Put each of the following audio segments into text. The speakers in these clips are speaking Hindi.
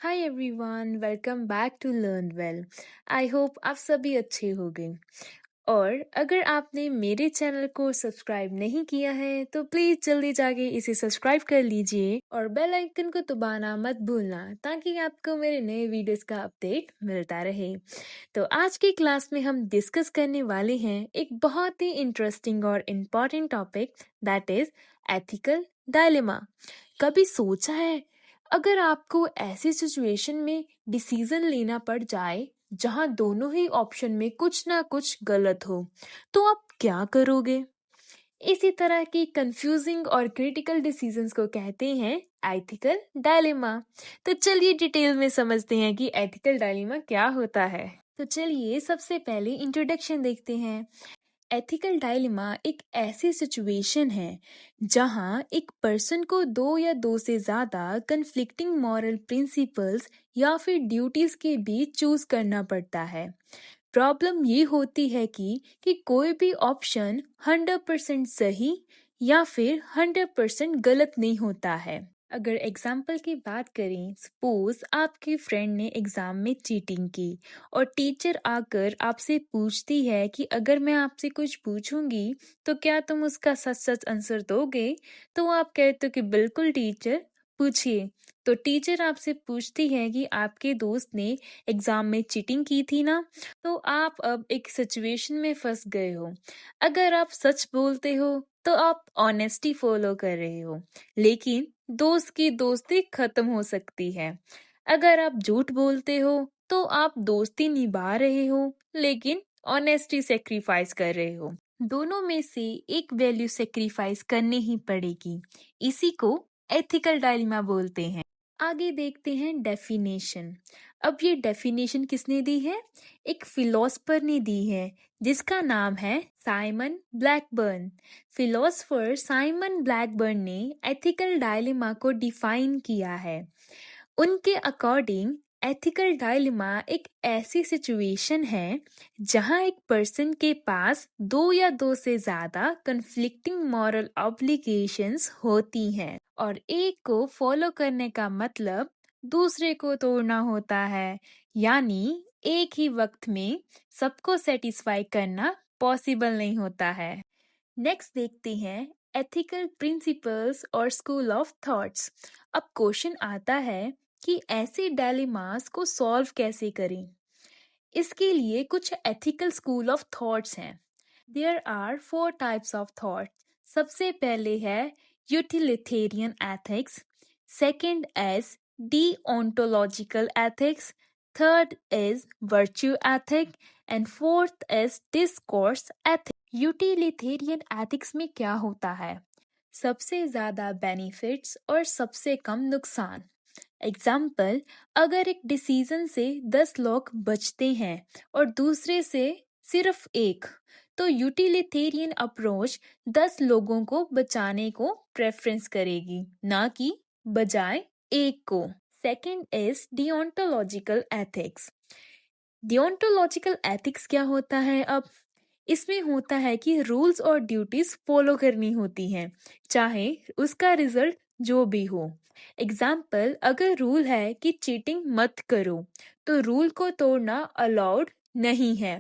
Hi everyone, welcome back to learn well. I hope आप सभी अच्छे होंगे। और अगर आपने मेरे चैनल को सब्सक्राइब नहीं किया है तो प्लीज़ जल्दी जाके इसे सब्सक्राइब कर लीजिए और बेल आइकन को दबाना मत भूलना ताकि आपको मेरे नए वीडियोस का अपडेट मिलता रहे। तो आज की क्लास में हम डिस्कस करने वाले हैं एक बहुत ही इंटरेस्टिंग और important topic, that is ethical dilemma. कभी सोचा है, अगर आपको ऐसी सिचुएशन में डिसीजन लेना पड़ जाए जहां दोनों ही ऑप्शन में कुछ ना कुछ गलत हो, तो आप क्या करोगे? इसी तरह की कंफ्यूजिंग और क्रिटिकल डिसीजंस को कहते हैं एथिकल डायलेमा। तो चलिए डिटेल में समझते हैं कि एथिकल डायलेमा क्या होता है। तो चलिए सबसे पहले इंट्रोडक्शन देखते हैं। एथिकल डायलेमा एक ऐसी सिचुएशन है जहां एक पर्सन को दो या दो से ज्यादा कन्फ्लिक्टिंग मॉरल प्रिंसिपल्स या फिर ड्यूटीज के बीच चूज करना पड़ता है। प्रॉब्लम ये होती है कि कोई भी ऑप्शन 100% सही या फिर 100% गलत नहीं होता है। अगर एग्जाम्पल की बात करें, सपोज आपके फ्रेंड ने एग्जाम में चीटिंग की और टीचर आकर आपसे पूछती है कि अगर मैं आपसे कुछ पूछूंगी तो क्या तुम उसका सच सच आंसर दोगे? तो आप कहते हो कि बिल्कुल टीचर, पूछिए। तो टीचर आपसे पूछती है कि आपके दोस्त ने एग्जाम में चीटिंग की थी ना? तो आप अब एक सिचुएशन में फंस गए हो। अगर आप सच बोलते हो तो आप ऑनेस्टी फॉलो कर रहे हो, लेकिन दोस्त की दोस्ती खत्म हो सकती है। अगर आप झूठ बोलते हो तो आप दोस्ती निभा रहे हो, लेकिन ऑनेस्टी सेक्रीफाइस कर रहे हो। दोनों में से एक वैल्यू सेक्रीफाइस करनी ही पड़ेगी। इसी को एथिकल डायलेमा बोलते हैं। आगे देखते हैं डेफिनेशन। अब ये डेफिनेशन किसने दी है? एक फिलोसफर ने दी है जिसका नाम है Simon Blackburn. Philosopher Simon Blackburn ने एथिकल डायलेमा को डिफाइन किया है। उनके अकॉर्डिंग एथिकल डायलेमा एक ऐसी सिचुएशन है जहां एक पर्सन के पास दो या दो से ज्यादा कन्फ्लिक्टिंग मॉरल ऑब्लिगेशंस होती हैं और एक को फॉलो करने का मतलब दूसरे को तोड़ना होता है। यानी एक ही वक्त में सबको सेटिस्फाई करना पॉसिबल नहीं होता है। नेक्स्ट देखते हैं एथिकल प्रिंसिपल्स और स्कूल ऑफ थॉट्स। अब क्वेश्चन आता है कि ऐसे डायलेमास को सॉल्व कैसे करें। इसके लिए कुछ एथिकल स्कूल ऑफ थॉट्स हैं। There are 4 types of thought. सबसे पहले है utilitarian ethics, second is deontological ethics, third is virtue ethic and fourth is discourse ethics. Utilitarian ethics में क्या होता है? सबसे ज्यादा बेनिफिट्स और सबसे कम नुकसान। एग्जाम्पल, अगर एक डिसीजन से 10 लोग बचते हैं और दूसरे से सिर्फ एक, तो यूटिलिटेरियन अप्रोच 10 लोगों को बचाने को प्रेफरेंस करेगी, ना कि बजाय एक को। Second is deontological ethics. Deontological ethics क्या होता है? अब इसमें होता है कि रूल्स और ड्यूटीज फॉलो करनी होती हैं, चाहे उसका रिजल्ट जो भी हो। एग्जाम्पल, अगर रूल है कि चीटिंग मत करो, तो रूल को तोड़ना अलाउड नहीं है।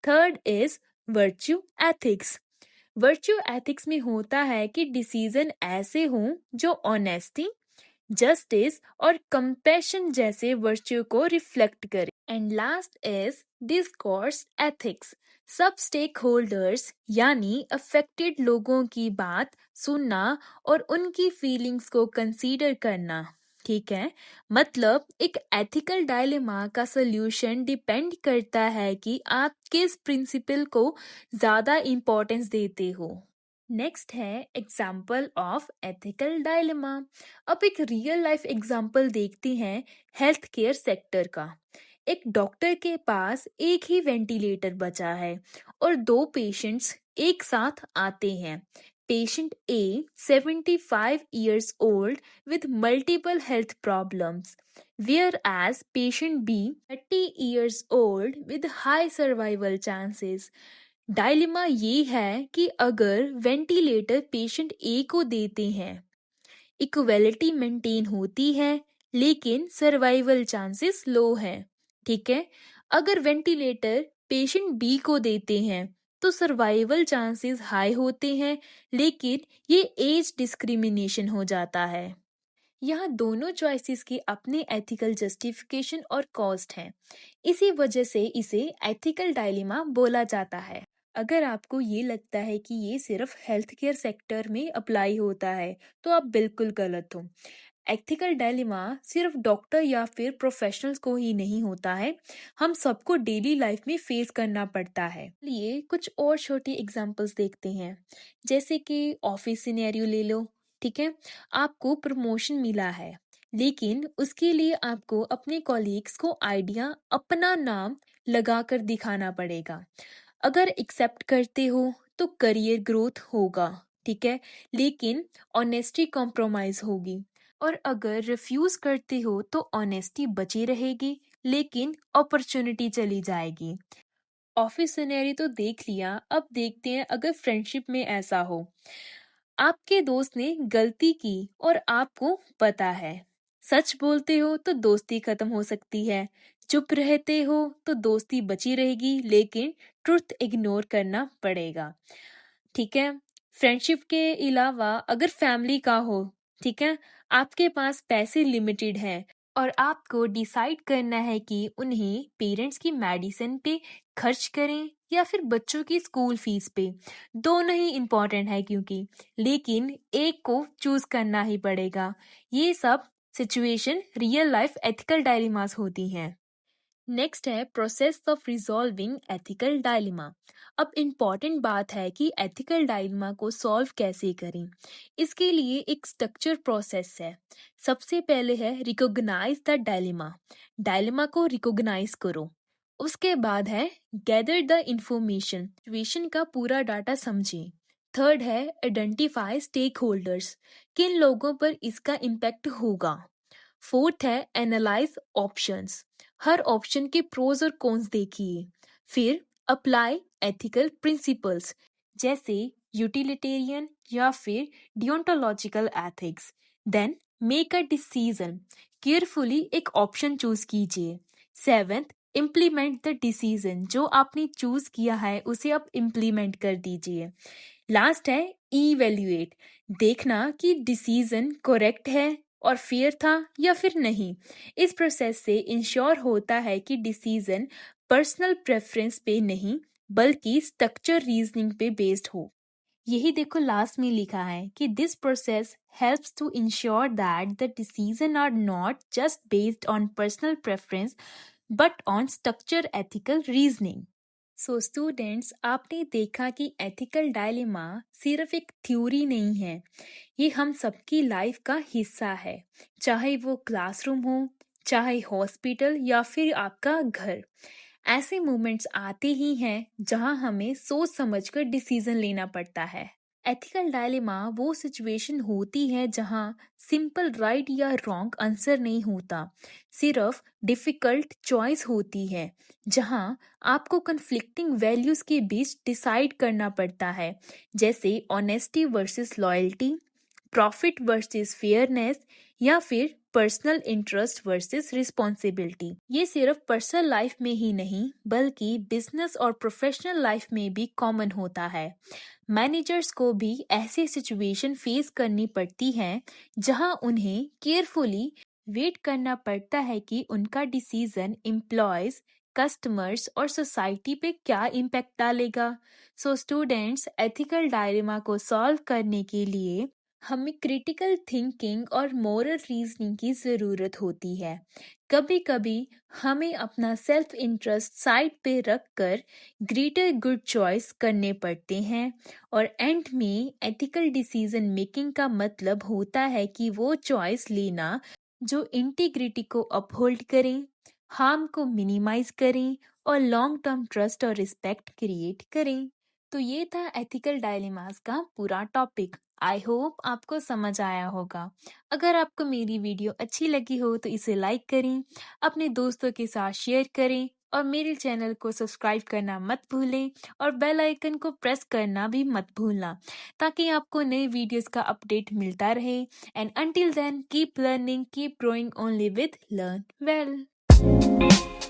Third is virtue ethics. Virtue ethics में होता है कि डिसीजन ऐसे हों जो ऑनेस्टी, जस्टिस और कंपैशन जैसे वर्च्यू को रिफ्लेक्ट करे। And last is discourse ethics. सब स्टेक होल्डर्स यानी अफेक्टेड लोगों की बात सुनना और उनकी फीलिंग्स को कंसीडर करना। ठीक है, मतलब एक एथिकल डायलेमा का सॉल्यूशन डिपेंड करता है कि आप किस प्रिंसिपल को ज्यादा इंपॉर्टेंस देते हो। नेक्स्ट है एग्जाम्पल ऑफ एथिकल डायलेमा। अब एक रियल लाइफ एग्जाम्पल देखते हैं हेल्थ केयर सेक्टर का। एक डॉक्टर के पास एक ही वेंटिलेटर बचा है और दो पेशेंट्स एक साथ आते हैं। Patient A 75 years old with multiple health problems, whereas patient B 30 years old with high survival chances. Dilemma ये है कि अगर वेंटिलेटर पेशेंट ए को देते हैं, इक्वलिटी मेंटेन होती है, लेकिन सर्वाइवल चांसेस लो हैं। ठीक है, अगर वेंटिलेटर पेशेंट बी को देते हैं तो सर्वाइवल चांसेस हाई होते हैं, लेकिन ये एज डिस्क्रिमिनेशन हो जाता है। यहाँ दोनों चॉइसेस की अपने एथिकल जस्टिफिकेशन और कॉस्ट हैं। इसी वजह से इसे एथिकल डायलेमा बोला जाता है। अगर आपको ये लगता है कि ये सिर्फ हेल्थ केयर सेक्टर में अप्लाई होता है, तो आप बिल्कुल गलत हो। एथिकल डायलेमा सिर्फ डॉक्टर या फिर प्रोफेशनल्स को ही नहीं होता है, हम सबको डेली लाइफ में फेस करना पड़ता है। लिए कुछ और छोटी एग्जांपल्स देखते हैं, जैसे कि ऑफिस सिनेरियो ले लो। ठीक है, आपको प्रमोशन मिला है, लेकिन उसके लिए आपको अपने कॉलीग्स को आइडिया अपना नाम लगाकर दिखाना पड़ेगा। अगर एक्सेप्ट करते हो तो करियर ग्रोथ होगा। ठीक है, लेकिन ऑनेस्टी कॉम्प्रोमाइज होगी। और अगर रिफ्यूज करते हो तो ऑनेस्टी बची रहेगी, लेकिन अपॉर्चुनिटी चली जाएगी। ऑफिस सिनेरियो तो देख लिया, अब देखते हैं अगर फ्रेंडशिप में ऐसा हो। आपके दोस्त ने गलती की और आपको पता है। सच बोलते हो तो दोस्ती खत्म हो सकती है, चुप रहते हो तो दोस्ती बची रहेगी, लेकिन ट्रुथ इग्नोर करना पड़ेगा। ठीक है, फ्रेंडशिप के अलावा अगर फैमिली का हो, ठीक है, आपके पास पैसे लिमिटेड हैं और आपको डिसाइड करना है कि उन्हें पेरेंट्स की मेडिसिन पे खर्च करें या फिर बच्चों की स्कूल फीस पे। दोनों ही इम्पोर्टेंट है क्योंकि, लेकिन एक को चूज करना ही पड़ेगा। ये सब situation real life ethical dilemmas होती हैं। नेक्स्ट है process of resolving ethical dilemma. अब इम्पॉर्टेंट बात है कि एथिकल डायलेमा को सॉल्व कैसे करें। इसके लिए एक स्ट्रक्चर प्रोसेस है। सबसे पहले है रिकॉग्नाइज द डायलेमा। डायलेमा को रिकॉग्नाइज करो। उसके बाद है गैदर द इंफॉर्मेशन, सिचुएशन का पूरा डाटा समझें। थर्ड है आइडेंटिफाई स्टेक होल्डर्स, किन लोगों पर इसका इम्पैक्ट होगा। फोर्थ है एनालाइज ऑप्शंस, हर ऑप्शन के प्रोज और कॉन्स देखिए। फिर अप्लाई एथिकल प्रिंसिपल्स, जैसे यूटिलिटेरियन या फिर deontological ethics. Then make a decision, carefully एक ऑप्शन चूज कीजिए। सेवेंथ, इम्प्लीमेंट द डिसीजन, जो आपने चूज किया है उसे आप इम्प्लीमेंट कर दीजिए। लास्ट है इवेल्युएट, देखना कि डिसीजन करेक्ट है और फेयर था या फिर नहीं। इस प्रोसेस से इंश्योर होता है कि डिसीजन पर्सनल प्रेफरेंस पे नहीं, बल्कि स्ट्रक्चर रीजनिंग पे बेस्ड हो। यही देखो लास्ट में लिखा है कि this process helps to ensure that the decision are not just based on personal preference but on structure ethical reasoning. So students, आपने देखा कि एथिकल डायलेमा सिर्फ एक थ्योरी नहीं है, ये हम सबकी लाइफ का हिस्सा है। चाहे वो क्लासरूम हो, चाहे हॉस्पिटल या फिर आपका घर। ऐसे मोमेंट्स आते ही हैं जहां हमें सोच समझकर डिसीजन लेना पड़ता है। एथिकल डायलेमा वो सिचुएशन होती है जहां सिंपल राइट या रॉन्ग आंसर नहीं होता, सिर्फ डिफिकल्ट चॉइस होती है, जहां आपको कन्फ्लिक्टिंग वैल्यूज के बीच डिसाइड करना पड़ता है, जैसे honesty versus loyalty, profit versus fairness या फिर पर्सनल इंटरेस्ट वर्सेस रिस्पॉन्सिबिलिटी। ये सिर्फ पर्सनल लाइफ में ही नहीं, बल्कि बिजनेस और प्रोफेशनल लाइफ में भी कॉमन होता है। मैनेजर्स को भी ऐसी सिचुएशन फेस करनी पड़ती है जहां उन्हें केयरफुली वेट करना पड़ता है कि उनका डिसीजन एम्प्लॉयज, कस्टमर्स और सोसाइटी पे क्या इम्पैक्ट डालेगा। सो स्टूडेंट्स, एथिकल डायलेमा को सॉल्व करने के लिए हमें क्रिटिकल थिंकिंग और मोरल रीजनिंग की ज़रूरत होती है। कभी कभी हमें अपना सेल्फ इंटरेस्ट साइड पे रख कर ग्रेटर गुड चॉइस करने पड़ते हैं, और एंड में एथिकल डिसीजन मेकिंग का मतलब होता है कि वो चॉइस लेना जो इंटीग्रिटी को अपहोल्ड करें, हार्म को मिनिमाइज करें और लॉन्ग टर्म ट्रस्ट और रिस्पेक्ट क्रिएट करें। तो ये था एथिकल डायलेमास का पूरा टॉपिक। आई होप आपको समझ आया होगा। अगर आपको मेरी वीडियो अच्छी लगी हो तो इसे लाइक करें, अपने दोस्तों के साथ शेयर करें और मेरे चैनल को सब्सक्राइब करना मत भूलें और बेल आइकन को प्रेस करना भी मत भूलना, ताकि आपको नए वीडियोस का अपडेट मिलता रहे। And until then, keep learning, keep growing only with Learn Well.